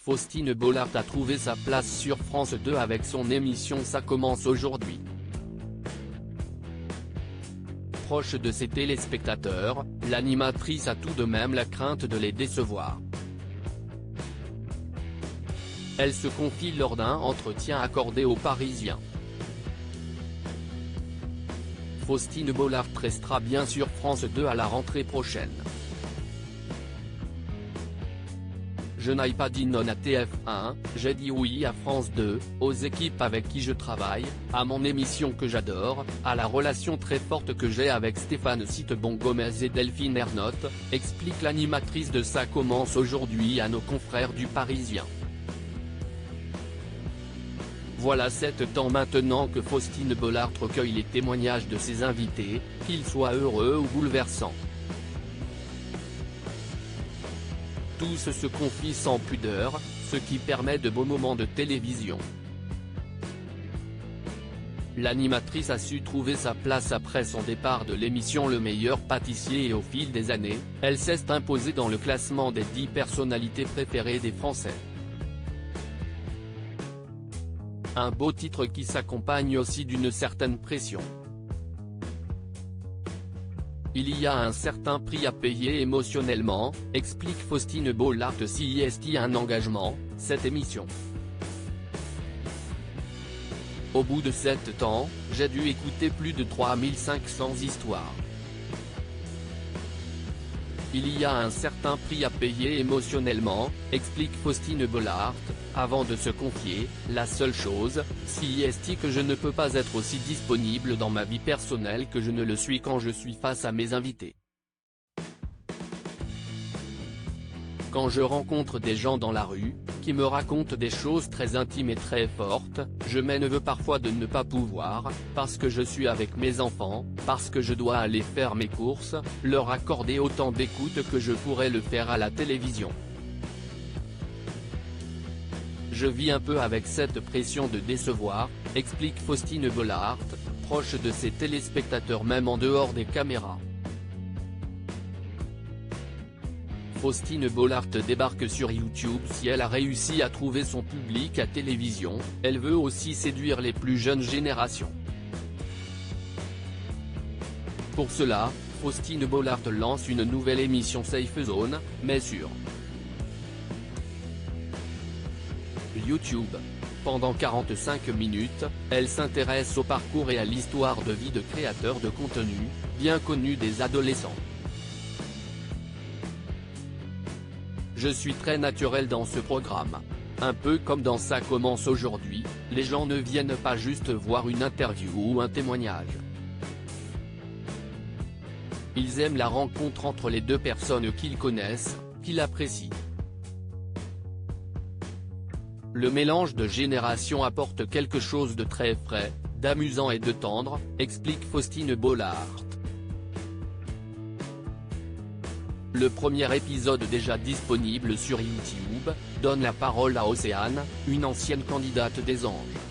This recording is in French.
Faustine Bollaert a trouvé sa place sur France 2 avec son émission Ça commence aujourd'hui. Proche de ses téléspectateurs, l'animatrice a tout de même la crainte de les décevoir. Elle se confie lors d'un entretien accordé aux Parisiens. Faustine Bollaert restera bien sur France 2 à la rentrée prochaine. Je n'ai pas dit non à TF1, j'ai dit oui à France 2, aux équipes avec qui je travaille, à mon émission que j'adore, à la relation très forte que j'ai avec Stéphane Citebon-Gomez et Delphine Ernotte, explique l'animatrice de Ça commence aujourd'hui à nos confrères du Parisien. Voilà 7 ans maintenant que Faustine Bollaert recueille les témoignages de ses invités, qu'ils soient heureux ou bouleversants. Tous se confient sans pudeur, ce qui permet de beaux moments de télévision. L'animatrice a su trouver sa place après son départ de l'émission Le Meilleur Pâtissier et au fil des années, elle s'est imposée dans le classement des 10 personnalités préférées des Français. Un beau titre qui s'accompagne aussi d'une certaine pression. Il y a un certain prix à payer émotionnellement, explique Faustine Bollaert si est un engagement, cette émission. Au bout de 7 ans, j'ai dû écouter plus de 3500 histoires. Il y a un certain prix à payer émotionnellement, explique Faustine Bollaert, avant de se confier, la seule chose, si est que je ne peux pas être aussi disponible dans ma vie personnelle que je ne le suis quand je suis face à mes invités. Quand je rencontre des gens dans la rue, qui me racontent des choses très intimes et très fortes, je m'énerve parfois de ne pas pouvoir, parce que je suis avec mes enfants, parce que je dois aller faire mes courses, leur accorder autant d'écoute que je pourrais le faire à la télévision. Je vis un peu avec cette pression de décevoir, explique Faustine Bollaert, proche de ses téléspectateurs même en dehors des caméras. Faustine Bollaert débarque sur YouTube. Si elle a réussi à trouver son public à télévision, elle veut aussi séduire les plus jeunes générations. Pour cela, Faustine Bollaert lance une nouvelle émission Safe Zone, mais sur YouTube. Pendant 45 minutes, elle s'intéresse au parcours et à l'histoire de vie de créateurs de contenu, bien connus des adolescents. Je suis très naturel dans ce programme. Un peu comme dans Ça commence aujourd'hui, les gens ne viennent pas juste voir une interview ou un témoignage. Ils aiment la rencontre entre les deux personnes qu'ils connaissent, qu'ils apprécient. Le mélange de générations apporte quelque chose de très frais, d'amusant et de tendre, explique Faustine Bollaert. Le premier épisode déjà disponible sur YouTube, donne la parole à Océane, une ancienne candidate des Anges.